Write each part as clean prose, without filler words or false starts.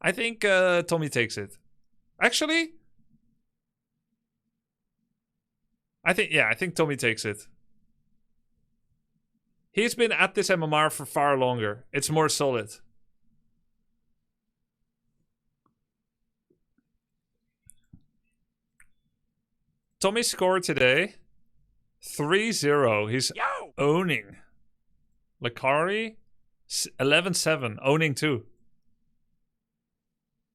I think Tommy takes it. Actually, I think Tommy takes it. He's been at this MMR for far longer. It's more solid. Tommy scored today 3-0. He's owning. Lacari 11-7, owning too.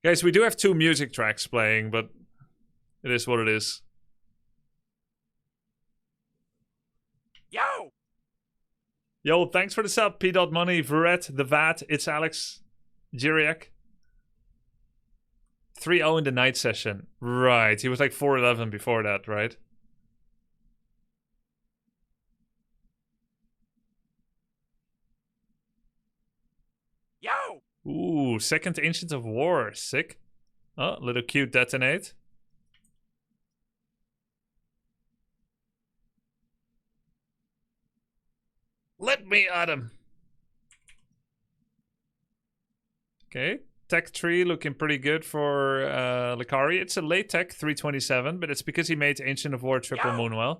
Guys, we do have 2 music tracks playing, but it is what it is. Yo, thanks for the sub, P.Money, Verret, The Vat, It's Alex, Jiriak. 3-0 in the night session. Right, he was like 4-11 before that, right? Ooh, second Ancient of War. Sick. Oh, little cute detonate. Let me at him. Okay. Tech 3 looking pretty good for Lacari. It's a late tech 327, but it's because he made Ancient of War triple Moonwell.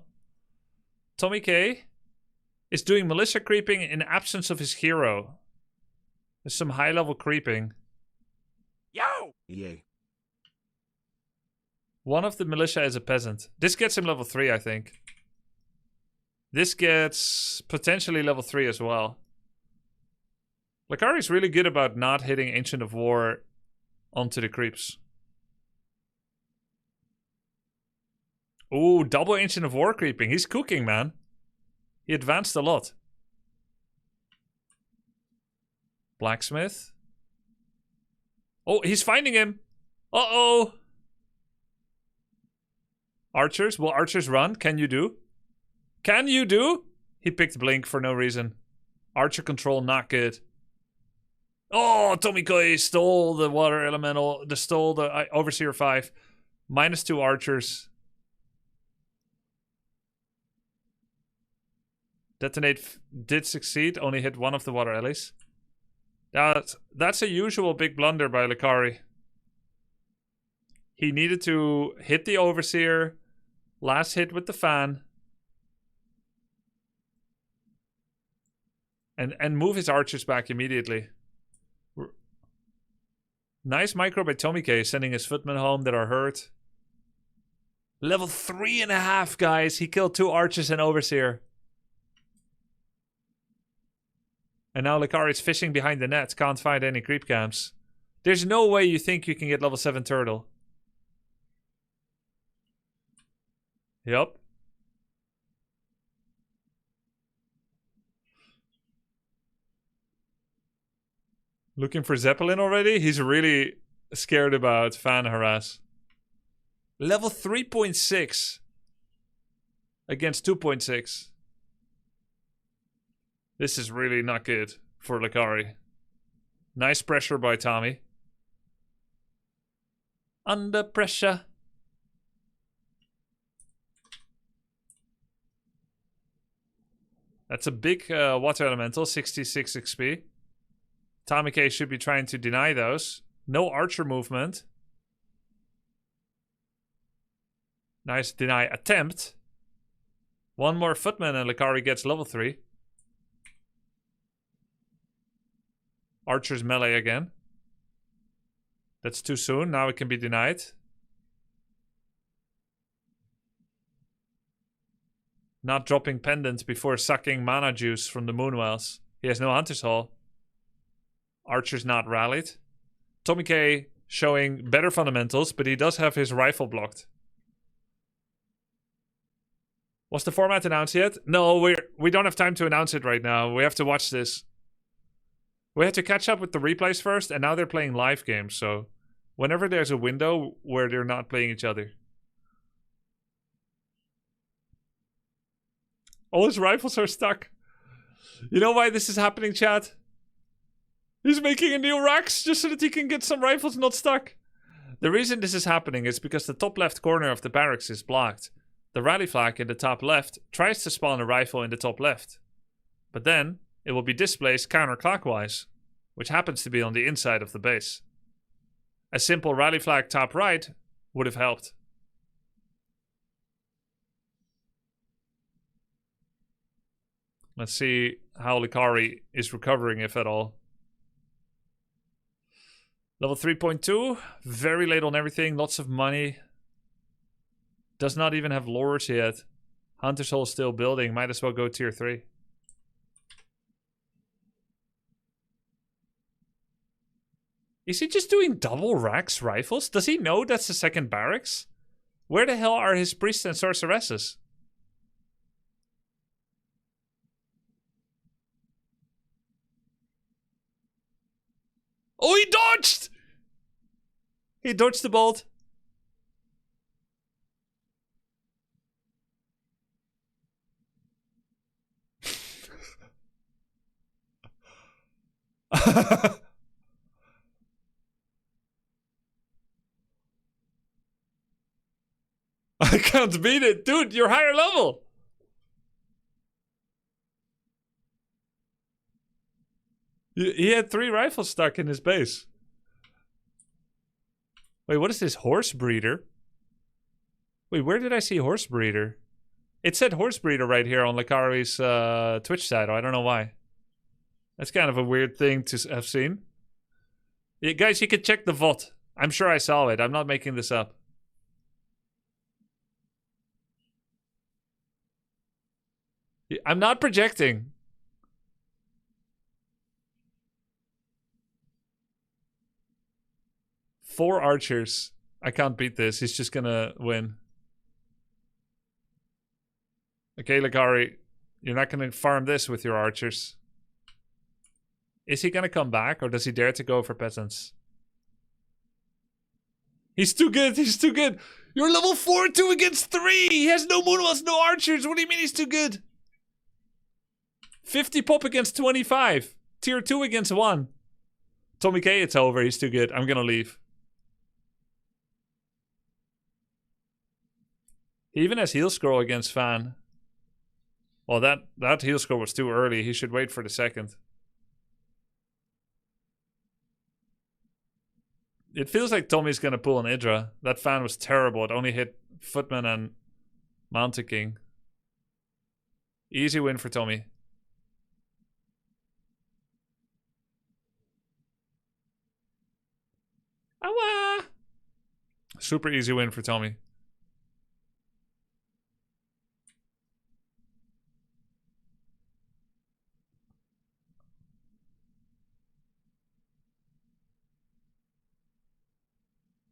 Tommy K is doing militia creeping in absence of his hero. There's some high level creeping. Yay. One of the militia is a peasant. This gets him level 3, I think. This gets potentially level 3 as well. Lacari's really good about not hitting Ancient of War onto the creeps. Ooh, double Ancient of War creeping. He's cooking, man. He advanced a lot. Blacksmith. Oh, he's finding him. Uh-oh. Archers. Will archers run? Can you do? Can you do? He picked Blink for no reason. Archer control, not good. Oh, TommyKay stole the water elemental. Stole the Overseer 5. -2 archers. Detonate did succeed. Only hit one of the water allies. That's a usual big blunder by Lacari. He needed to hit the Overseer. Last hit with the fan. And move his archers back immediately. Nice micro by TommyKay, sending his footmen home that are hurt. Level 3.5, guys. He killed 2 archers and Overseer. And now Lacari's fishing behind the net. Can't find any creep camps. There's no way you think you can get level 7 turtle. Yup. Looking for Zeppelin already? He's really scared about fan harass. Level 3.6 against 2.6. This is really not good for Lacari. Nice pressure by Tommy. Under pressure. That's a big water elemental, 66 XP. TommyKay should be trying to deny those. No archer movement. Nice deny attempt. One more footman and Lacari gets level 3. Archer's melee again. That's too soon. Now it can be denied. Not dropping pendant before sucking mana juice from the Moonwells. He has no Hunter's Hall. Archer's not rallied. TommyKay showing better fundamentals, but he does have his rifle blocked. Was the format announced yet? No, we don't have time to announce it right now. We have to watch this. We had to catch up with the replays first, and now they're playing live games, so whenever there's a window where they're not playing each other. All his rifles are stuck. You know why this is happening, chat? He's making a new racks just so that he can get some rifles not stuck. The reason this is happening is because the top left corner of the barracks is blocked. The rally flag in the top left tries to spawn a rifle in the top left. But then it will be displaced counterclockwise, which happens to be on the inside of the base. A simple rally flag top right would have helped. Let's see how Lacari is recovering, if at all. Level 3.2. Very late on everything. Lots of money. Does not even have lures yet. Hunter's Hole still building. Might as well go tier 3. Is he just doing double racks rifles? Does he know that's the second barracks? Where the hell are his priests and sorceresses? Oh, he dodged! He dodged the bolt. I can't beat it. Dude, you're higher level. He had 3 rifles stuck in his base. Wait, what is this? Horse breeder? Wait, where did I see horse breeder? It said horse breeder right here on Lacari's Twitch title. I don't know why. That's kind of a weird thing to have seen. Yeah, guys, you can check the VOD. I'm sure I saw it. I'm not making this up. I'm not projecting. Four archers. I can't beat this. He's just gonna win. Okay, Lacari. You're not gonna farm this with your archers. Is he gonna come back, or does he dare to go for peasants? He's too good. He's too good. You're level 4-2 against 3. He has no moonwells, no archers. What do you mean he's too good? 50 pop against 25. Tier 2 against 1. Tommy K, it's over. He's too good. I'm gonna leave. He even has heal scroll against Fan. Well, that heal scroll was too early. He should wait for the second. It feels like Tommy's gonna pull an Idra. That Fan was terrible. It only hit Footman and Mountain King. Easy win for Tommy. Awa! Super easy win for Tommy.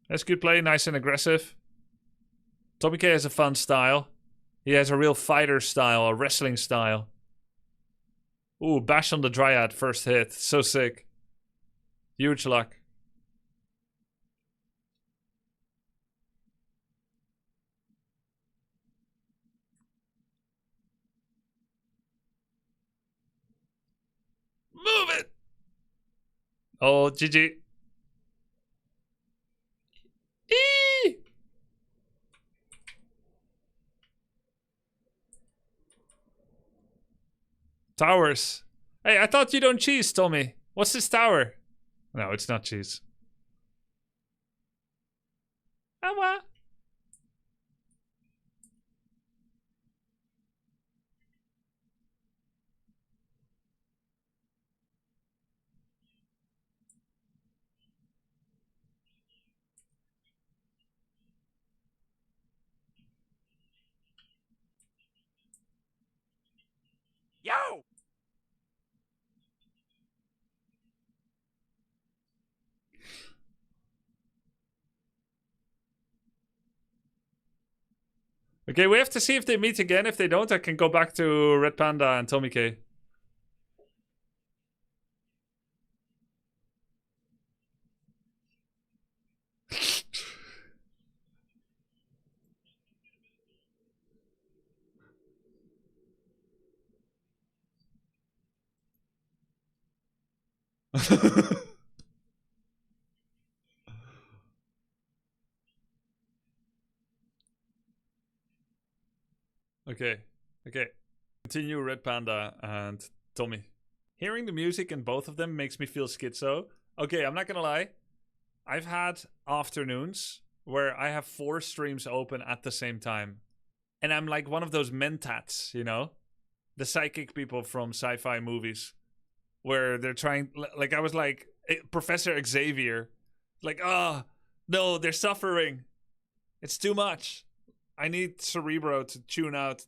That's good play, nice and aggressive. Tommy K has a fun style. He has a real fighter style, a wrestling style. Ooh, bash on the Dryad, first hit. So sick. Huge luck. Move it! Oh, GG. Eee! Towers. Hey, I thought you don't cheese, Tommy. What's this tower? No, it's not cheese. Awa. Yo! Okay, we have to see if they meet again. If they don't, I can go back to Red Panda and Tommy K. Okay. Continue Red Panda and Tommy. Hearing the music in both of them makes me feel schizo. Okay, I'm not gonna lie. I've had afternoons where I have 4 streams open at the same time. And I'm like one of those mentats, you know? The psychic people from sci-fi movies. Where they're trying... Like, I was like, Professor Xavier. Like, oh, no, they're suffering. It's too much. I need Cerebro to tune out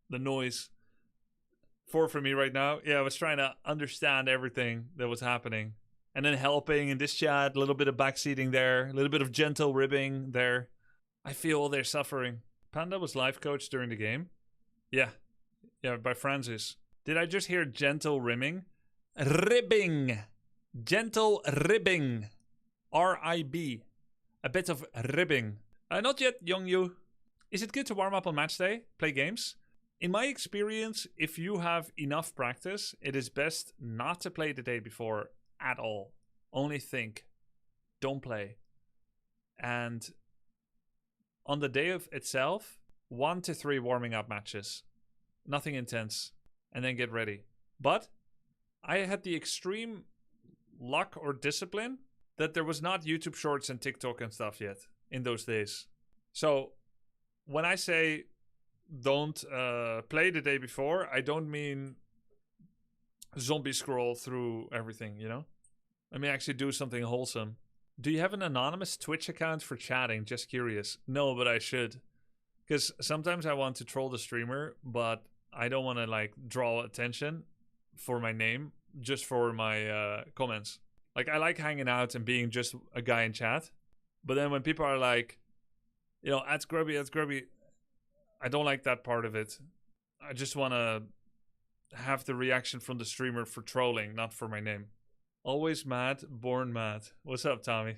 the noise. 4 for me right now. Yeah, I was trying to understand everything that was happening. And then helping in this chat, a little bit of backseating there, a little bit of gentle ribbing there. I feel they're suffering. Panda was life coach during the game. Yeah, by Francis. Did I just hear gentle ribbing? Ribbing. Gentle ribbing. R-I-B. A bit of ribbing. Not yet, Young Yu. Is it good to warm up on match day? Play games? In my experience, if you have enough practice, it is best not to play the day before at all. Only think. Don't play. And on the day of itself, 1 to 3 warming up matches. Nothing intense. And then get ready. But I had the extreme luck or discipline that there was not YouTube Shorts and TikTok and stuff yet in those days. So when I say don't play the day before, I don't mean zombie scroll through everything, you know? I mean actually do something wholesome. Do you have an anonymous Twitch account for chatting? Just curious. No, but I should. Because sometimes I want to troll the streamer, but I don't want to like draw attention for my name, just for my comments. Like I like hanging out and being just a guy in chat. But then when people are like, you know, that's Grubby, I don't like that part of it. I just want to have the reaction from the streamer for trolling, not for my name. Always mad, born mad. What's up, Tommy?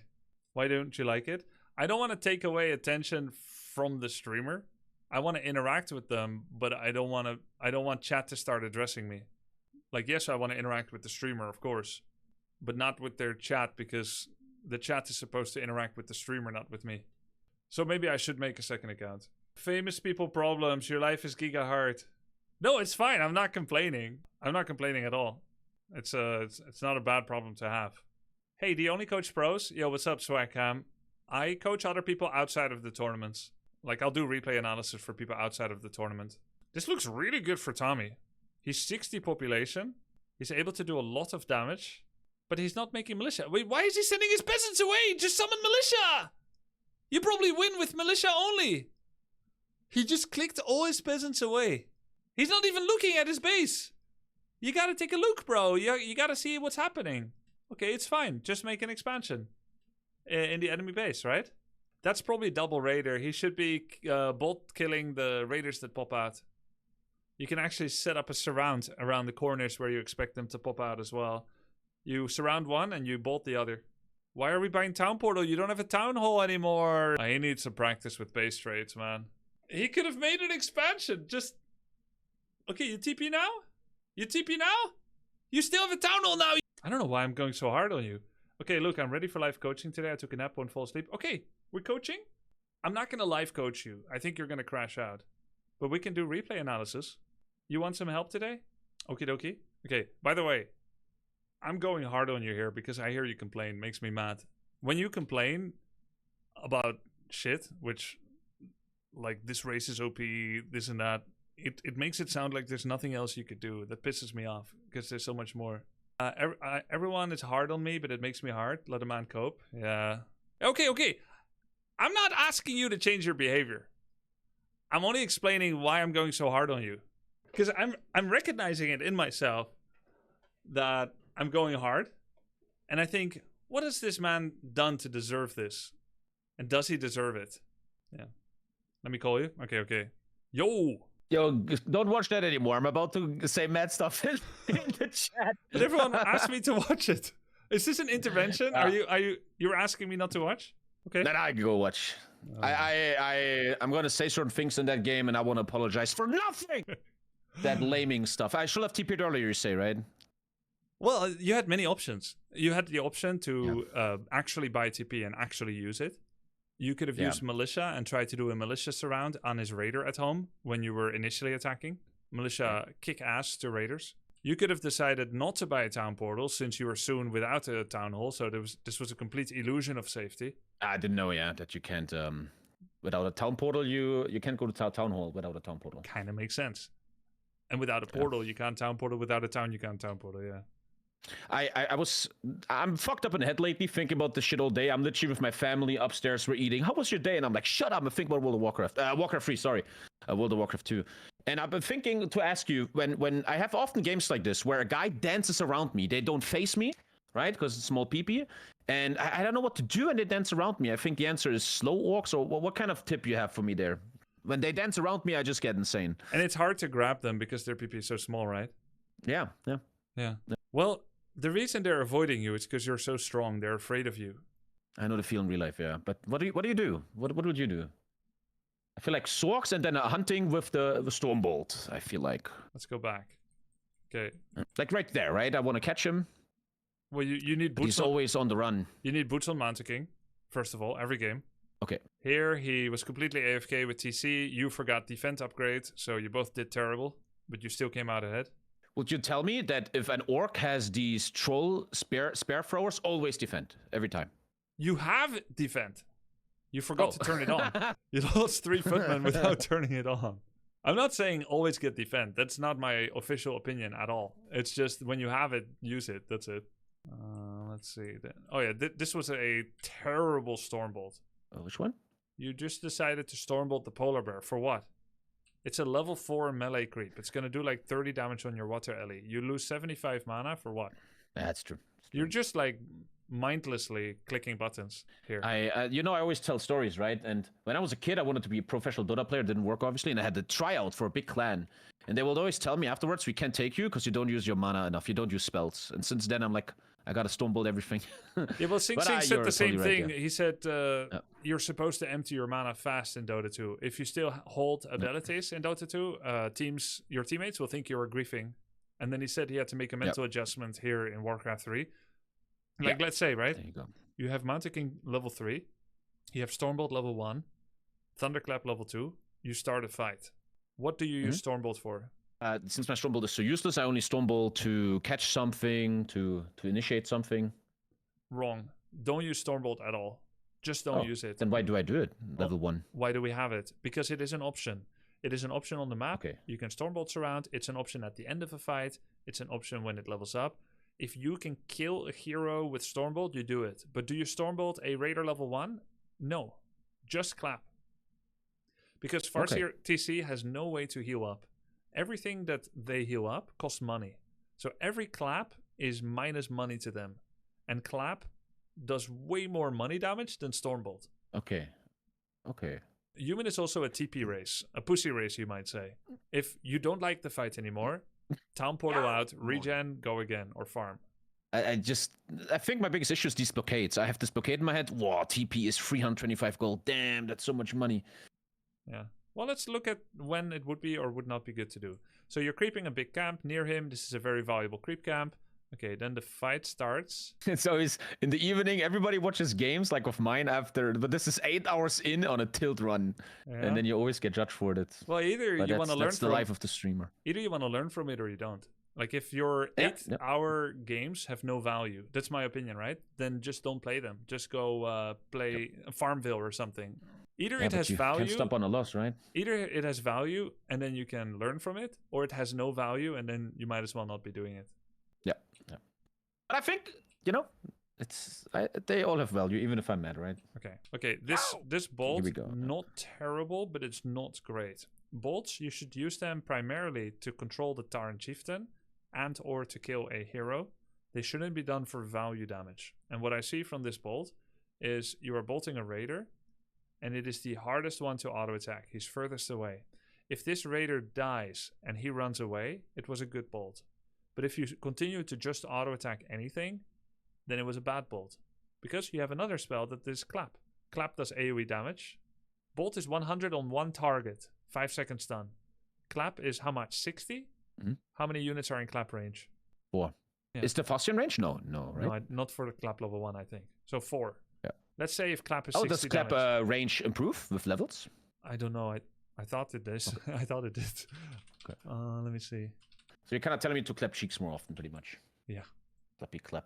Why don't you like it? I don't want to take away attention from the streamer. I want to interact with them, but I don't want chat to start addressing me. Like, yes, I want to interact with the streamer, of course, but not with their chat, because the chat is supposed to interact with the streamer, not with me. So maybe I should make a second account. Famous people problems. Your life is giga hard. No, it's fine. I'm not complaining. I'm not complaining at all. It's not a bad problem to have. Hey, do you only coach pros? Yo, what's up, Swagcam? I coach other people outside of the tournaments. Like, I'll do replay analysis for people outside of the tournament. This looks really good for Tommy. He's 60 population. He's able to do a lot of damage. But he's not making militia. Wait, why is he sending his peasants away? Just summon militia! You probably win with militia only. He just clicked all his peasants away. He's not even looking at his base. You gotta take a look, bro. You gotta see what's happening. Okay, it's fine. Just make an expansion in the enemy base, right? That's probably double raider. He should be bolt killing the raiders that pop out. You can actually set up a surround around the corners where you expect them to pop out as well. You surround one and you bolt the other. Why are we buying Town Portal? You don't have a Town Hall anymore. He needs some practice with base trades, man. He could have made an expansion. Just... Okay, you TP now? You TP now? You still have a Town Hall now? I don't know why I'm going so hard on you. Okay, look, I'm ready for live coaching today. I took a nap, won't fall asleep. Okay, we're coaching? I'm not going to live coach you. I think you're going to crash out. But we can do replay analysis. You want some help today? Okie dokie. Okay, by the way, I'm going hard on you here because I hear you complain. Makes me mad. When you complain about shit, which, like, this race is OP, this and that, it makes it sound like there's nothing else you could do. That pisses me off because there's so much more. Everyone is hard on me, but it makes me hard. Let a man cope. Yeah. Okay. I'm not asking you to change your behavior. I'm only explaining why I'm going so hard on you. Because I'm recognizing it in myself that I'm going hard. And I think, what has this man done to deserve this? And does he deserve it? Yeah. Let me call you. Okay. Yo, don't watch that anymore. I'm about to say mad stuff in the chat. But everyone asked me to watch it. Is this an intervention? You're asking me not to watch? Okay. Then I can go watch. I'm gonna say certain things in that game, and I want to apologize for nothing. That laming stuff. I should have TP'd earlier, you say, right? Well, you had many options. You had the option to actually buy TP and actually use it. You could have used militia and tried to do a militia surround on his raider at home when you were initially attacking. Militia kick ass to raiders. You could have decided not to buy a town portal since you were soon without a town hall, so this was a complete illusion of safety. I didn't know, that you can't without a town portal. You can't go to town hall without a town portal. Kind of makes sense. And without a portal, you can't town portal. Without a town, you can't town portal. Yeah. I'm fucked up in the head lately, thinking about this shit all day. I'm literally with my family upstairs. We're eating. How was your day? And I'm like, shut up. I'm thinking about World of Warcraft. Warcraft 3, sorry. World of Warcraft 2. And I've been thinking to ask you, when I have often games like this where a guy dances around me, they don't face me, right? Because it's small PP. And I don't know what to do when they dance around me. I think the answer is slow orcs. Or what kind of tip you have for me there? When they dance around me, I just get insane. And it's hard to grab them because their PP is so small, right? Yeah. Well, the reason they're avoiding you is because you're so strong. They're afraid of you. I know the feel in real life, yeah. But what do you do? What would you do? I feel like Sorks and then hunting with the Stormbolt, I feel like. Let's go back. Okay. Like right there, right? I want to catch him. Well, you need boots. He's always on the run. You need boots on Mountain King, first of all, every game. Okay. Here, he was completely AFK with TC. You forgot defense upgrade, so you both did terrible, but you still came out ahead. Would you tell me that if an orc has these troll spear throwers, always defend every time? You have defend. You forgot to turn it on. You lost 3 footmen without turning it on. I'm not saying always get defend. That's not my official opinion at all. It's just when you have it, use it. That's it. Let's see. Oh yeah, this was a terrible Stormbolt. Which one? You just decided to Stormbolt the Polar Bear. For what? It's a level 4 melee creep. It's going to do like 30 damage on your water Ellie. You lose 75 mana for what? That's true. You're just like mindlessly clicking buttons here. I always tell stories, right? And when I was a kid, I wanted to be a professional Dota player. It didn't work, obviously. And I had the tryout for a big clan. And they would always tell me afterwards, we can't take you because you don't use your mana enough. You don't use spells. And since then, I'm like, I got to Stormbolt everything. Yeah, well, Sing Sing said the same thing. Right, yeah. He said you're supposed to empty your mana fast in Dota 2. If you still hold abilities in Dota 2, your teammates will think you're griefing. And then he said he had to make a mental adjustment here in Warcraft 3. Like, let's say, right? There you go. You have Mountain King level 3. You have Stormbolt level 1. Thunderclap level 2. You start a fight. What do you use Stormbolt for? Since my Stormbolt is so useless, I only Stormbolt to catch something, to initiate something. Wrong. Don't use Stormbolt at all. Just don't use it. Then why do I do it? Level 1. Why do we have it? Because it is an option. It is an option on the map. Okay. You can Stormbolt surround. It's an option at the end of a fight. It's an option when it levels up. If you can kill a hero with Stormbolt, you do it. But do you Stormbolt a Raider level 1? No. Just clap. Because Farseer TC has no way to heal up. Everything that they heal up costs money. So every clap is minus money to them. And clap does way more money damage than Stormbolt. Okay. Human is also a TP race. A pussy race, you might say. If you don't like the fight anymore, town portal out, regen, go again, or farm. I think my biggest issue is these blockades. I have this blockade in my head. Wow, TP is 325 gold. Damn, that's so much money. Yeah. Well, let's look at when it would be or would not be good to do. So you're creeping a big camp near him. This is a very valuable creep camp. Okay, then the fight starts. It's always in the evening. Everybody watches games like of mine but this is 8 hours in on a tilt run, and then you always get judged for it. Well, either you want to learn that's the life of the streamer. Either you want to learn from it or you don't. Like if your 8-hour games have no value, that's my opinion, right? Then just don't play them. Just go play Farmville or something. Either it has value. Can't stop on a loss, right? Either it has value and then you can learn from it, or it has no value and then you might as well not be doing it. Yeah. But I think they all have value, even if I'm mad, right? Okay. This bolt not terrible, but it's not great. Bolts, you should use them primarily to control the Taran Chieftain and or to kill a hero. They shouldn't be done for value damage. And what I see from this bolt is you are bolting a raider, and it is the hardest one to auto attack. He's furthest away. If this raider dies and he runs away, it was a good bolt. But if you continue to just auto attack anything, then it was a bad bolt. Because you have another spell that is clap. Clap does AoE damage. Bolt is 100 on one target. 5 seconds stun. Clap is how much? 60? Mm-hmm. How many units are in clap range? 4. Yeah. Is the Faustian range? No, right? No, not for the clap level 1, I think. So 4. Yeah. Let's say if clap is 60 does clap range improve with levels? I don't know. I thought it does. I thought it did. Okay. Let me see. So you're kind of telling me to clap cheeks more often, pretty much. Yeah. Clappy clap.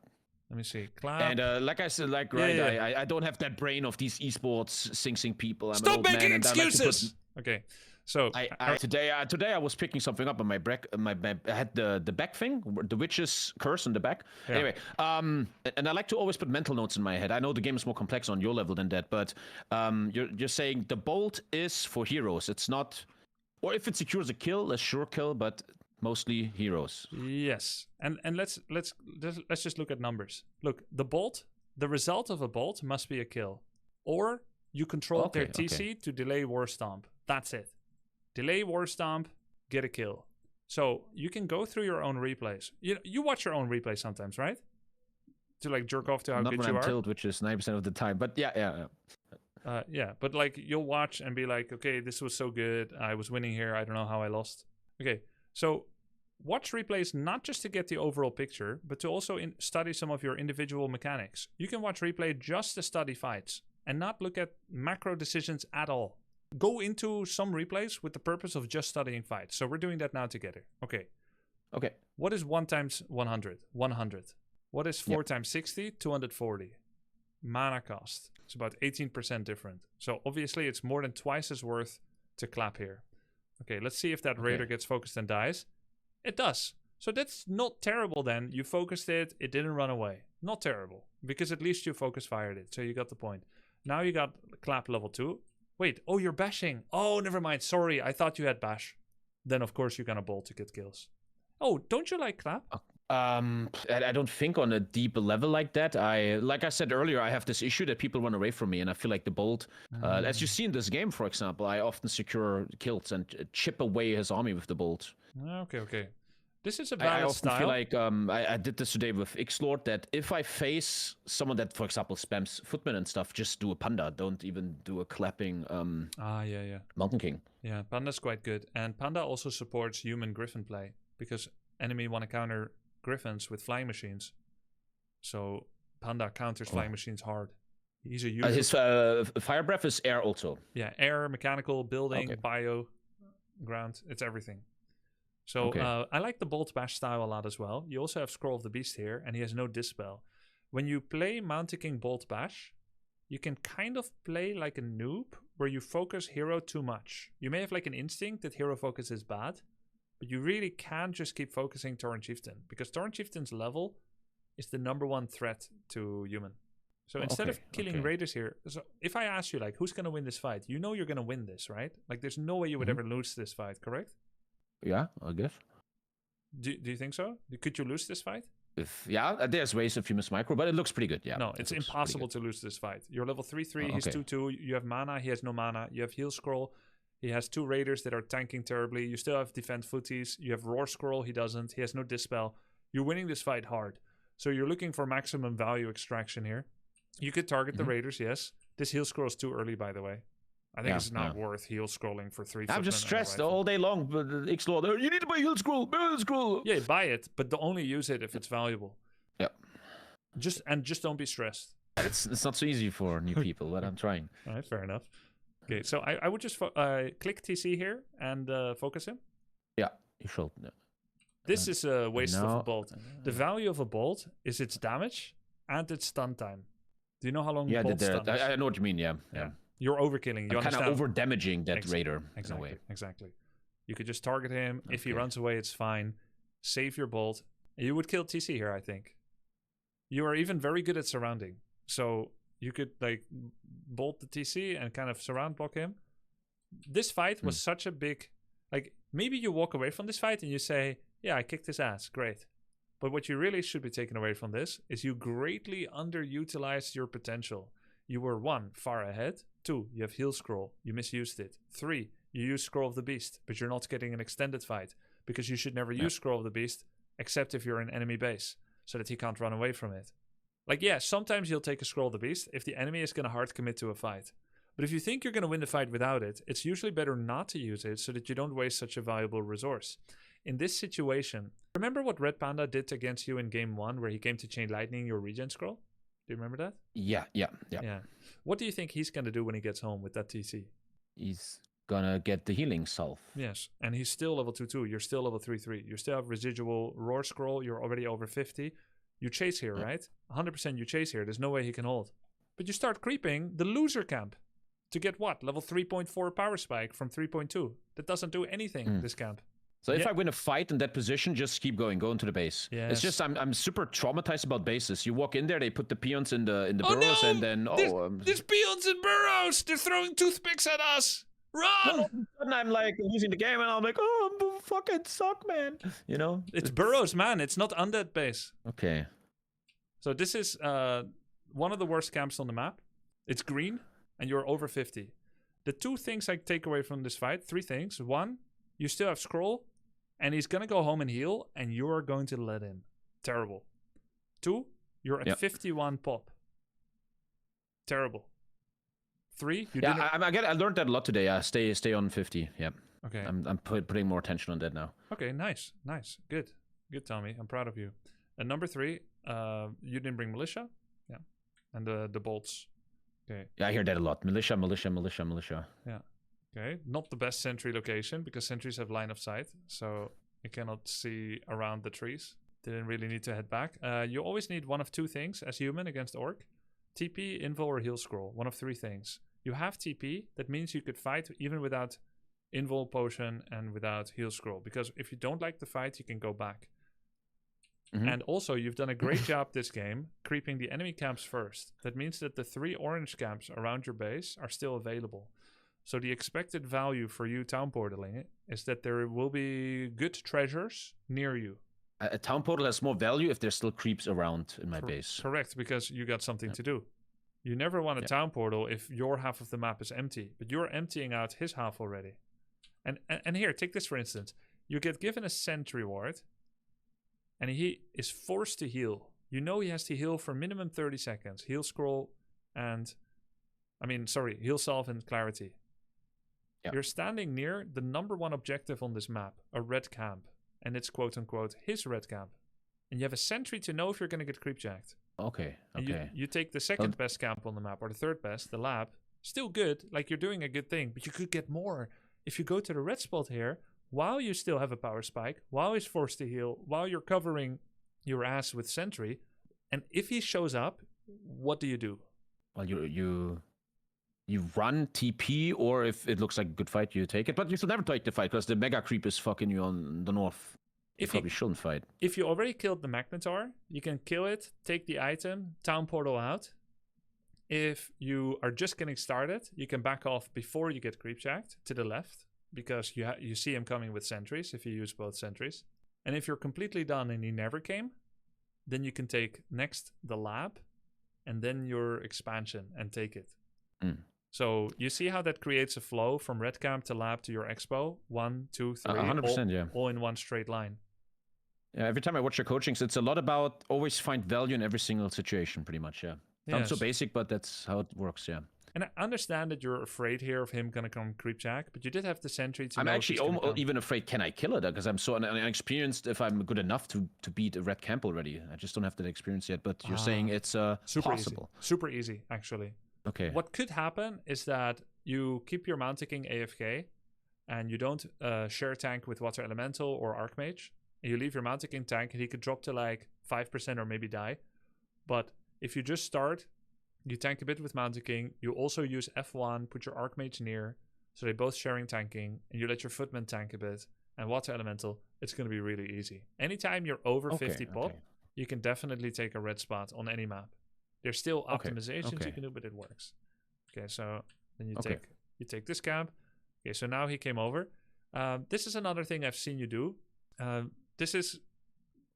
Let me see. Clap. And like I said, like I don't have that brain of these esports sing people. I'm an Stop old making man, excuses. Okay. So today I was picking something up on my back. I had the back thing, the witch's curse on the back. Yeah. Anyway, and I like to always put mental notes in my head. I know the game is more complex on your level than that, but you're saying the bolt is for heroes. It's not, or if it secures a kill, a sure kill, but mostly heroes. Yes, and let's just look at numbers. Look, the bolt, the result of a bolt must be a kill, or you control their TC to delay War Stomp. That's it. Delay War Stomp, get a kill. So you can go through your own replays. You watch your own replays sometimes, right? To like jerk off to how good you are. Not when I'm tilt, which is 90% of the time. But yeah. Yeah, but like you'll watch and be like, okay, this was so good. I was winning here. I don't know how I lost. Okay, so watch replays not just to get the overall picture, but to also study some of your individual mechanics. You can watch replay just to study fights and not look at macro decisions at all. Go into some replays with the purpose of just studying fights. So we're doing that now together. Okay. What is 1 times 100? 100. What is 4 times 60? 240. Mana cost. It's about 18% different. So obviously it's more than twice as worth to clap here. Okay, let's see if that raider gets focused and dies. It does. So that's not terrible then. You focused it. It didn't run away. Not terrible. Because at least you focus fired it. So you got the point. Now you got clap level 2. Wait. Oh, you're bashing. Oh, never mind. Sorry. I thought you had bash. Then of course you're going to bolt to get kills. Oh, don't you like clap? I don't think on a deep level like that. Like I said earlier, I have this issue that people run away from me, and I feel like the bolt, as you see in this game, for example, I often secure kills and chip away his army with the bolt. Okay. This is a valid I often style. feel like I did this today with X-Lord, that if I face someone that, for example, spams footman and stuff, just do a panda. Don't even do a clapping Mountain King. Yeah, panda's quite good. And panda also supports human griffin play, because enemy want to counter griffins with flying machines. So panda counters flying machines hard. He's a user. His fire breath is air also. Yeah, air, mechanical, building, bio, ground. It's everything. So I like the bolt bash style a lot as well. You also have Scroll of the Beast here, and he has no dispel. When you play Mountain King bolt bash, you can kind of play like a noob, where you focus hero too much. You may have like an instinct that hero focus is bad, but you really can't just keep focusing Tauren Chieftain, because Tauren Chieftain's level is the #1 threat to human. So instead of killing raiders here, so if I ask you like, who's going to win this fight? You know you're going to win this, right? Like there's no way you would ever lose this fight, correct? Yeah, I guess. Do you think so? Could you lose this fight? There's ways if you miss micro, but it looks pretty good. Yeah. No, it's impossible to lose this fight. You're level 3/3, he's 2/2, you have mana, he has no mana, you have heal scroll, he has 2 raiders that are tanking terribly, you still have defend footies, you have roar scroll, he doesn't, he has no dispel. You're winning this fight hard. So you're looking for maximum value extraction here. You could target the raiders, yes. This heal scroll is too early, by the way. I think it's not worth heal scrolling for 3. I'm just stressed all day long. But X-Lord, you need to buy heal scroll. Buy heal scroll. Yeah, buy it, but only use it if it's valuable. Yeah. Just don't be stressed. It's not so easy for new people, but I'm trying. All right, fair enough. Okay, so I would just click TC here and focus him. Yeah, you should. This is a waste of a bolt. The value of a bolt is its damage and its stun time. Do you know how long bolt stun is? I know what you mean, yeah. You're overkilling. You kind of over-damaging that raider in a way. Exactly. You could just target him. If he runs away, it's fine. Save your bolt. You would kill TC here, I think. You are even very good at surrounding. So you could like bolt the TC and kind of surround block him. This fight was such a big... Like, maybe you walk away from this fight and you say, yeah, I kicked his ass. Great. But what you really should be taking away from this is you greatly underutilized your potential. You were 1, far ahead. 2, you have heal scroll. You misused it. 3, you use Scroll of the Beast, but you're not getting an extended fight because you should never use Scroll of the Beast except if you're in enemy base so that he can't run away from it. Like, yeah, sometimes you'll take a Scroll of the Beast if the enemy is going to hard commit to a fight. But if you think you're going to win the fight without it, it's usually better not to use it so that you don't waste such a valuable resource. In this situation, remember what Red Panda did against you in game 1 where he came to Chain Lightning your regen scroll? Do you remember that? Yeah. What do you think he's going to do when he gets home with that TC? He's gonna get the healing salve. Yes, and he's still level 2-2. You're still level 3-3. You still have residual roar scroll. You're already over 50. You chase here, right? 100% you chase here. There's no way he can hold. But you start creeping the loser camp to get what? Level 3.4 power spike from 3.2. That doesn't do anything, this camp. So if I win a fight in that position, just keep going, go into the base. Yes. It's just I'm super traumatized about bases. You walk in there, they put the peons in the burrows, and then there's peons in burrows. They're throwing toothpicks at us. Run! And I'm like losing the game, and I'm like, oh, I'm fucking suck, man. You know, it's burrows, man. It's not undead base. Okay. So this is one of the worst camps on the map. It's green, and you're over 50. The two things I take away from this fight, 3 things. 1, you still have scroll. And he's going to go home and heal, and you're going to let him. Terrible. 2, you're at 51 pop. Terrible. 3, you didn't... I learned that a lot today. Stay on 50. Yeah. Okay. I'm putting more attention on that now. Okay, nice. Good, Tommy. I'm proud of you. And number 3, you didn't bring militia. Yeah. And the bolts. Okay. Yeah, I hear that a lot. Militia. Yeah. Okay, not the best sentry location because sentries have line of sight, so you cannot see around the trees. Didn't really need to head back. You always need one of 2 things as human against orc. TP, invul, or heal scroll. One of 3 things. You have TP, that means you could fight even without invul potion and without heal scroll. Because if you don't like the fight, you can go back. And also, you've done a great job this game creeping the enemy camps first. That means that the 3 orange camps around your base are still available. So the expected value for you town portaling it is that there will be good treasures near you. A town portal has more value if there's still creeps around in my base. Correct, because you got something to do. You never want a town portal if your half of the map is empty, but you're emptying out his half already. And here, take this for instance. You get given a sentry ward, and he is forced to heal. You know he has to heal for minimum 30 seconds. Heal scroll and... heal salve and clarity. Yep. You're standing near the number 1 objective on this map, a red camp. And it's quote-unquote his red camp. And you have a sentry to know if you're going to get creepjacked. Okay. And you take the second best camp on the map, or the third best, the lab. Still good, like you're doing a good thing, but you could get more. If you go to the red spot here, while you still have a power spike, while he's forced to heal, while you're covering your ass with sentry, and if he shows up, what do you do? Well, you run TP, or if it looks like a good fight, you take it. But you should never take the fight, because the mega creep is fucking you on the north. You probably shouldn't fight. If you already killed the Magnetar, you can kill it, take the item, town portal out. If you are just getting started, you can back off before you get creepjacked to the left, because you see him coming with sentries if you use both sentries. And if you're completely done and he never came, then you can take next the lab, and then your expansion and take it. So you see how that creates a flow from red camp to lab to your expo? 1, 2, 3, 100%, all in one straight line. Yeah, every time I watch your coachings, it's a lot about always find value in every single situation, pretty much, yeah. Sounds so basic, but that's how it works, yeah. And I understand that you're afraid here of him gonna come creepjack, but you did have the sentry to I'm actually even afraid, can I kill it? Because I'm so inexperienced if I'm good enough to beat a red camp already. I just don't have that experience yet, but you're saying it's possible. Super easy, actually. Okay. What could happen is that you keep your Mountain King AFK, and you don't share tank with Water Elemental or Archmage, and you leave your Mountain King tank, and he could drop to like 5% or maybe die. But if you just start, you tank a bit with Mountain King, you also use F1, put your Archmage near, so they're both sharing tanking, and you let your Footman tank a bit, and Water Elemental, it's going to be really easy. Anytime you're over 50 pop, you can definitely take a red spot on any map. There's still optimizations you can do, but it works. Okay, so then you take this camp. Okay, so now he came over. This is another thing I've seen you do. This is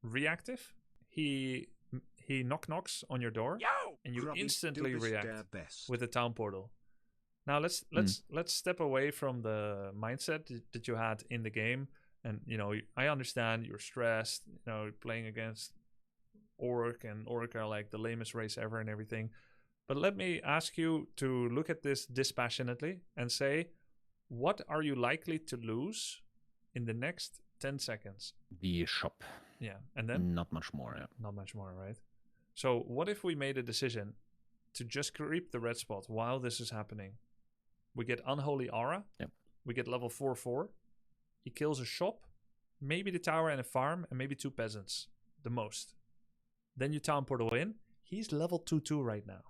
reactive. He knocks on your door, and you Grubby, instantly react with the town portal. Now let's step away from the mindset that you had in the game. And I understand you're stressed. Playing against Orc, and Orc are like the lamest race ever and everything. But let me ask you to look at this dispassionately and say, what are you likely to lose in the next 10 seconds? The shop. Yeah, and then? Not much more, yeah. Not much more, right? So what if we made a decision to just creep the red spot while this is happening? We get Unholy Aura. Yep. We get level 4-4. He kills a shop, maybe the tower and a farm, and maybe 2 peasants, the most. Then you town portal in. He's level 2-2 right now.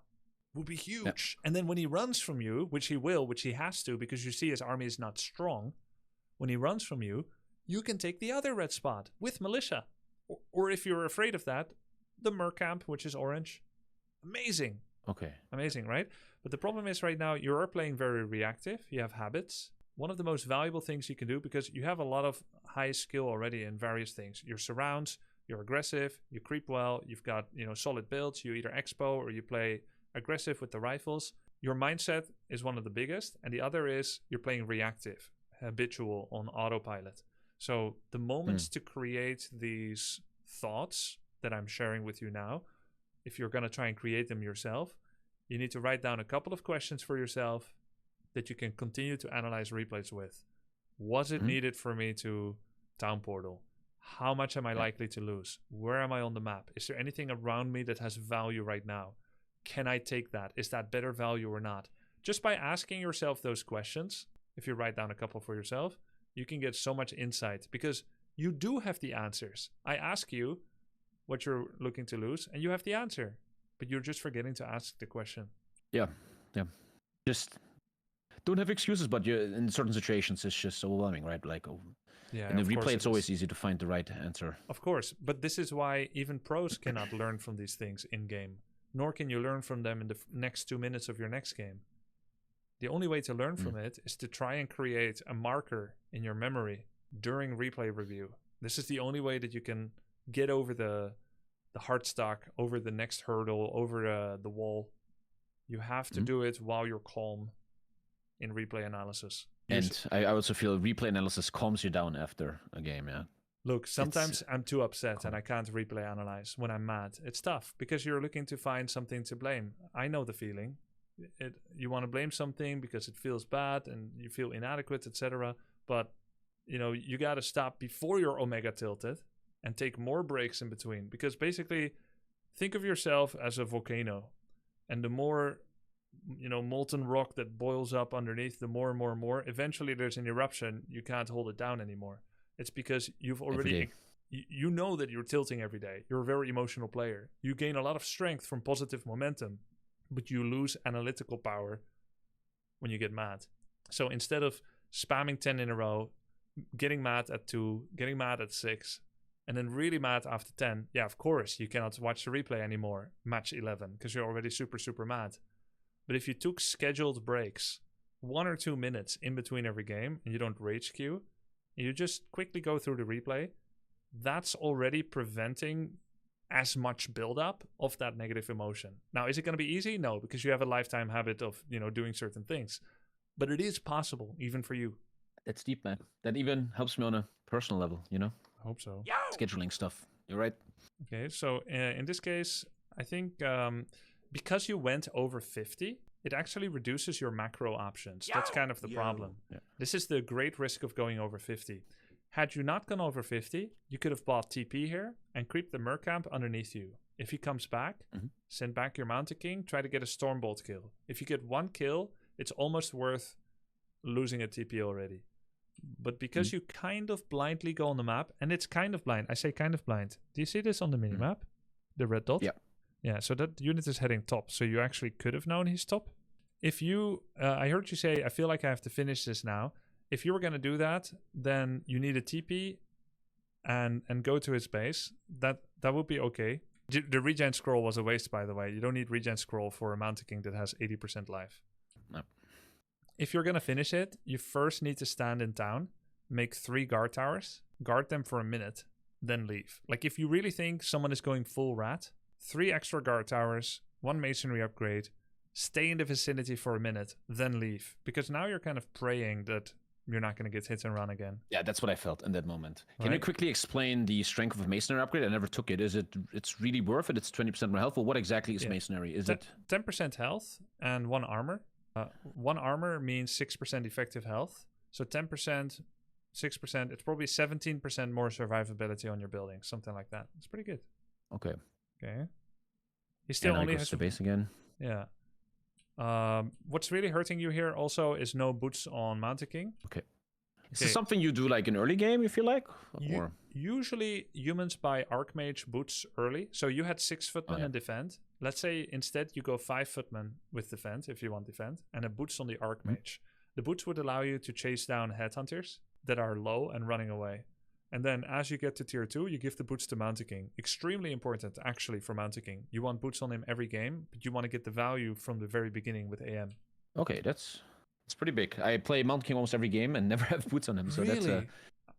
Would be huge. And then when he runs from you, which he will, which he has to, because you see his army is not strong. When he runs from you, you can take the other red spot with militia. Or if you're afraid of that, the Mercamp, which is orange. Amazing. Okay. Amazing, right? But the problem is right now you are playing very reactive. You have habits. One of the most valuable things you can do, because you have a lot of high skill already in various things. Your surrounds, you're aggressive, you creep well, you've got, solid builds. You either expo or you play aggressive with the rifles. Your mindset is one of the biggest, and the other is you're playing reactive, habitual on autopilot. So the moments to create these thoughts that I'm sharing with you now, if you're going to try and create them yourself, you need to write down a couple of questions for yourself that you can continue to analyze replays with. Was it needed for me to town portal? How much am I likely to lose? Where am I on the map? Is there anything around me that has value right now? Can I take that? Is that better value or not? Just by asking yourself those questions, if you write down a couple for yourself, you can get so much insight because you do have the answers. I ask you what you're looking to lose and you have the answer, but you're just forgetting to ask the question. Yeah. Just don't have excuses, but you're in certain situations it's just overwhelming, right? Like, in the replay, it's always easy to find the right answer. Of course, but this is why even pros cannot learn from these things in game, nor can you learn from them in the next 2 minutes of your next game. The only way to learn from it is to try and create a marker in your memory during replay review. This is the only way that you can get over the hard stock, over the next hurdle, over the wall. You have to do it while you're calm in replay analysis. And I also feel replay analysis calms you down after a game, yeah. Look, sometimes I'm too upset and I can't replay analyze when I'm mad. It's tough because you're looking to find something to blame. I know the feeling. You want to blame something because it feels bad and you feel inadequate, etc. But, you got to stop before you're omega tilted and take more breaks in between. Because basically, think of yourself as a volcano. And the more, molten rock that boils up underneath, the more and more and more, eventually there's an eruption. You can't hold it down anymore. It's because you've already, you know that you're tilting every day. You're a very emotional player. You gain a lot of strength from positive momentum, but you lose analytical power when you get mad. So instead of spamming 10 in a row, getting mad at 2, getting mad at 6, and then really mad after 10, yeah, of course, you cannot watch the replay anymore, match 11, because you're already super, super mad. But if you took scheduled breaks, 1 or 2 minutes in between every game, and you don't rage queue, and you just quickly go through the replay, that's already preventing as much buildup of that negative emotion. Now, is it going to be easy? No, because you have a lifetime habit of, doing certain things. But it is possible, even for you. That's deep, man. That even helps me on a personal level, I hope so. Scheduling stuff. You're right. Okay, so in this case, I think because you went over 50, it actually reduces your macro options. That's kind of the problem. Yeah. This is the great risk of going over 50. Had you not gone over 50, you could have bought TP here and creep the Mercamp underneath you. If he comes back, send back your Mounted King, try to get a Stormbolt kill. If you get 1 kill, it's almost worth losing a TP already. But because you kind of blindly go on the map, and it's kind of blind. I say kind of blind. Do you see this on the minimap? The red dot? Yeah. Yeah, so that unit is heading top. So you actually could have known he's top. If you, I heard you say, I feel like I have to finish this now. If you were going to do that, then you need a TP and go to his base. That would be okay. The regen scroll was a waste, by the way. You don't need regen scroll for a Mounted King that has 80% life. No. If you're going to finish it, you first need to stand in town, make 3 guard towers, guard them for a minute, then leave. Like if you really think someone is going full rat, 3 extra guard towers, 1 masonry upgrade, stay in the vicinity for a minute, then leave. Because now you're kind of praying that you're not going to get hit and run again. Yeah, that's what I felt in that moment. Can you quickly explain the strength of a masonry upgrade? I never took it. It's really worth it? It's 20% more helpful. What exactly is masonry? Is it 10% health and 1 armor? 1 armor means 6% effective health. So 10%, 6%, it's probably 17% more survivability on your building. Something like that. It's pretty good. Okay. He still only has to base again. Yeah. What's really hurting you here also is no boots on Mountain King. Okay. Is this something you do like in early game, you feel like? Usually humans buy Archmage boots early. So you had 6 footmen and defend. Let's say instead you go 5 footmen with defend if you want defend, and a boots on the Archmage. The boots would allow you to chase down headhunters that are low and running away. And then as you get to tier 2, you give the boots to Mountain King. Extremely important actually for Mountain King. You want boots on him every game, but you want to get the value from the very beginning with AM. Okay, that's pretty big. I play Mountain King almost every game and never have boots on him. So really? That's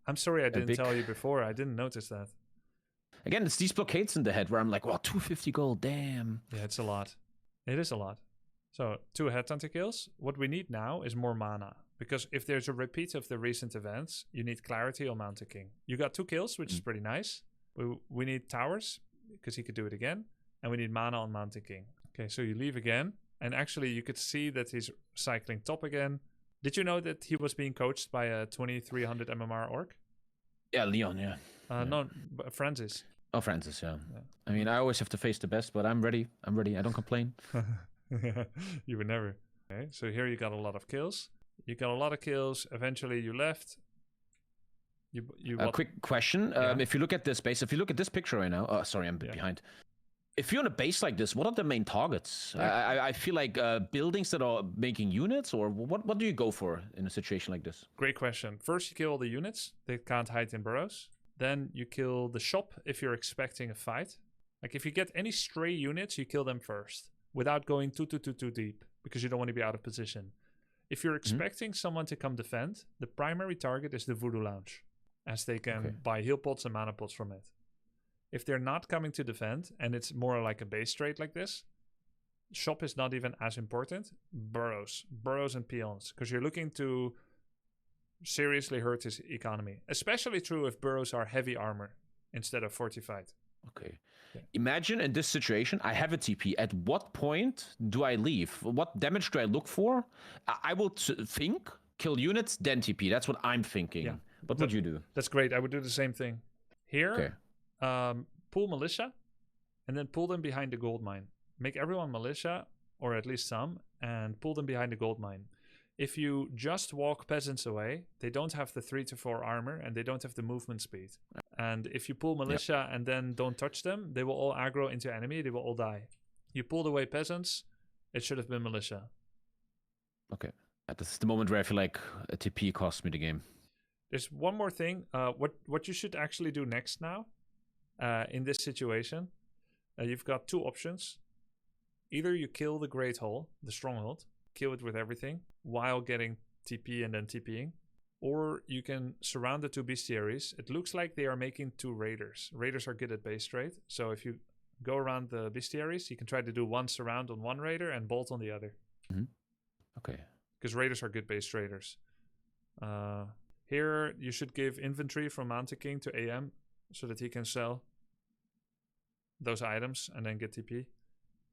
I'm sorry I didn't tell you before. I didn't notice that. Again, it's these blockades in the head where I'm like, wow, 250 gold, damn. Yeah, it's a lot. It is a lot. So 2 headhunter kills. What we need now is more mana. Because if there's a repeat of the recent events, you need clarity on Mountain King. You got 2 kills, which is pretty nice. We need towers, because he could do it again. And we need mana on Mountain King. Okay, so you leave again. And actually, you could see that he's cycling top again. Did you know that he was being coached by a 2300 MMR orc? Yeah, Leon, yeah. No, Francis. Oh, Francis, yeah. I mean, I always have to face the best, but I'm ready. I don't complain. You would never. Okay, so here you got a lot of kills. You got a lot of kills. Eventually, you left. A quick question. If you look at this base, if you look at this picture right now. Oh, sorry, I'm a bit behind. If you're on a base like this, what are the main targets? I feel like buildings that are making units, or what do you go for in a situation like this? Great question. First, you kill all the units. They can't hide in burrows. Then you kill the shop if you're expecting a fight. Like if you get any stray units, you kill them first without going too deep because you don't want to be out of position. If you're expecting someone to come defend, the primary target is the Voodoo Lounge, as they can buy heal pots and mana pots from it. If they're not coming to defend, and it's more like a base trade like this, shop is not even as important. Burrows and peons, because you're looking to seriously hurt his economy. Especially true if burrows are heavy armor instead of fortified. Okay. Yeah. Imagine in this situation, I have a TP. At what point do I leave? What damage do I look for? I will think, kill units, then TP. That's what I'm thinking. Yeah. What would you do? That's great. I would do the same thing. Here, pull militia, and then pull them behind the gold mine. Make everyone militia, or at least some, and pull them behind the gold mine. If you just walk peasants away, they don't have the 3 to 4 armor, and they don't have the movement speed. And if you pull militia and then don't touch them, they will all aggro into enemy, they will all die. You pulled away peasants, it should have been militia. Okay. This is the moment where I feel like a TP cost me the game. There's one more thing. What you should actually do next now, in this situation, you've got 2 options. Either you kill the Great Hall, the stronghold, kill it with everything, while getting TP and then TPing. Or you can surround the 2 bestiaries. It looks like they are making 2 raiders. Raiders are good at base trade. So if you go around the bestiaries, you can try to do 1 surround on 1 raider and bolt on the other. Okay. Because raiders are good base traders. Here, you should give inventory from Mountain King to AM so that he can sell those items and then get TP.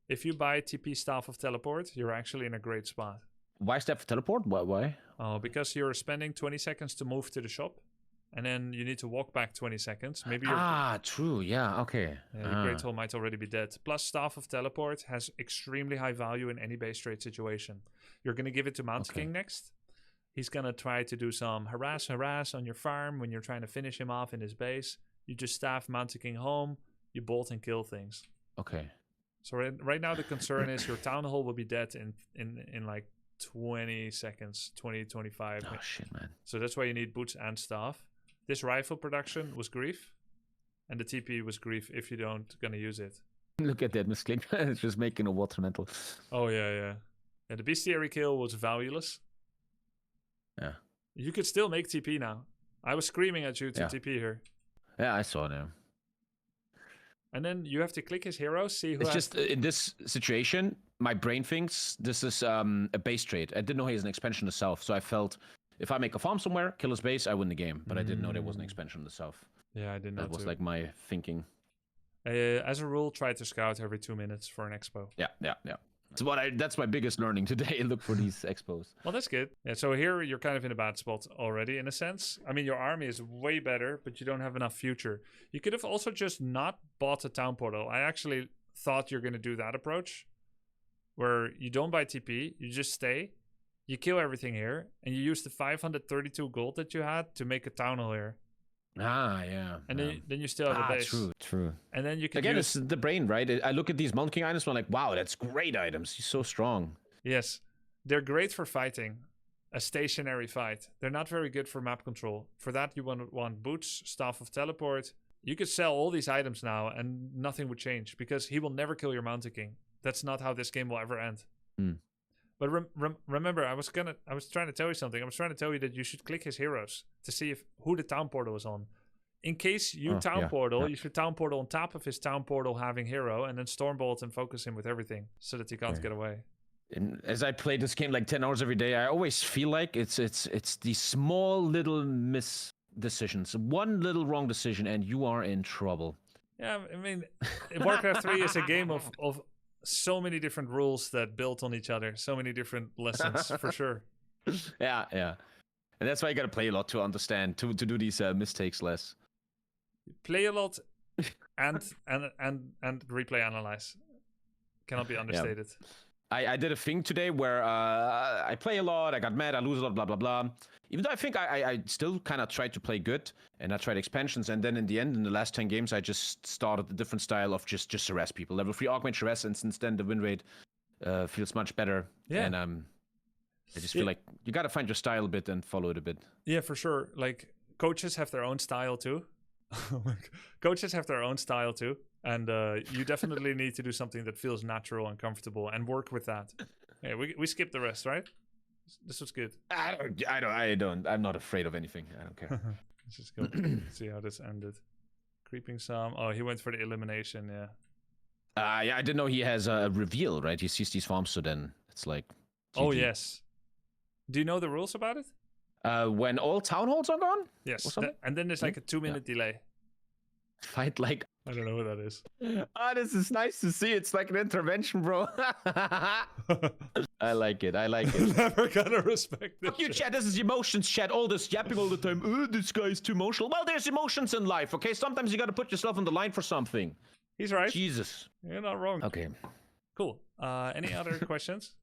If you buy TP Staff of Teleport, you're actually in a great spot. Why Staff of Teleport? Why? Because you're spending 20 seconds to move to the shop, and then you need to walk back 20 seconds. Maybe you're... true. Yeah, okay. Yeah, your Great Hall might already be dead. Plus, Staff of Teleport has extremely high value in any base trade situation. You're going to give it to Mountain King next. He's going to try to do some harass on your farm when you're trying to finish him off in his base. You just staff Mountain King home, you bolt and kill things. Okay. So right now the concern is your Town Hall will be dead in like 20 seconds, 20, 25. Oh, shit, man. So that's why you need boots and staff. This rifle production was grief, and the TP was grief if you don't gonna use it. Look at that misclaim. It's just making a water mantle. Oh, yeah. The bestiary kill was valueless. Yeah. You could still make TP now. I was screaming at you to TP here. Yeah, I saw it. And then you have to click his heroes, see who It's just, in this situation, my brain thinks this is a base trade. I didn't know he has an expansion to south, so I felt if I make a farm somewhere, kill his base, I win the game. But I didn't know there was an expansion to the south. Yeah, I didn't know that was like my thinking. As a rule, try to scout every 2 minutes for an expo. Yeah. That's my biggest learning today. Look for these expos. Well, that's good. Yeah, so here you're kind of in a bad spot already, in a sense. I mean, your army is way better, but you don't have enough future. You could have also just not bought a town portal. I actually thought you're going to do that approach. where you don't buy TP, you just stay, you kill everything here, and you use the 532 gold that you had to make a town hall here. Ah, yeah. And then you still have a base. True. And then you can Again, use... it's the brain, right? I look at these Monkey items and I'm like, wow, that's great items. He's so strong. Yes. They're great for fighting. A stationary fight. They're not very good for map control. For that, you want boots, staff of teleport. You could sell all these items now and nothing would change because he will never kill your Mountain King. That's not how this game will ever end. But remember, I was trying to tell you something. I was trying to tell you that you should click his heroes to see who the town portal is on. In case you portal, you should town portal on top of his town portal having hero, and then Stormbolt and focus him with everything so that he can't get away. And as I play this game like 10 hours every day, I always feel like it's these small little decisions. One little wrong decision, and you are in trouble. Yeah, I mean, Warcraft 3 is a game of so many different rules that build on each other, so many different lessons for sure. Yeah, and that's why you gotta play a lot to understand, to do these mistakes less. Play a lot, and replay analyze cannot be understated. Yeah. I did a thing today where I play a lot, I got mad, I lose a lot, blah blah blah. Even though I think I still kind of tried to play good, and I tried expansions, and then in the end, in the last 10 games, I just started a different style of just harass people. Level 3 augment harass, and since then the win rate feels much better. Yeah. And I just feel like you gotta find your style a bit and follow it a bit. Yeah, for sure. Like coaches have their own style too. Coaches have their own style too, and you definitely need to do something that feels natural and comfortable, and work with that. Hey, we skipped the rest, right? This was good. I don't. I'm not afraid of anything. I don't care. Let's just go see how this ended. Creeping Sam. Oh, he went for the elimination. Yeah. Yeah, I didn't know he has a reveal, right? He sees these farms, so then it's like. GG. Oh yes. Do you know the rules about it? When all town halls are gone? Yes. And then there's like a 2-minute delay. Fight like... I don't know what that is. Oh, this is nice to see. It's like an intervention, bro. I like it. Never gonna respect this. Fuck you, chat. This is emotions, chat. All this yapping all the time. Oh, this guy is too emotional. Well, there's emotions in life, okay? Sometimes you gotta put yourself on the line for something. He's right. Jesus. You're not wrong. Okay. Cool. Any other questions?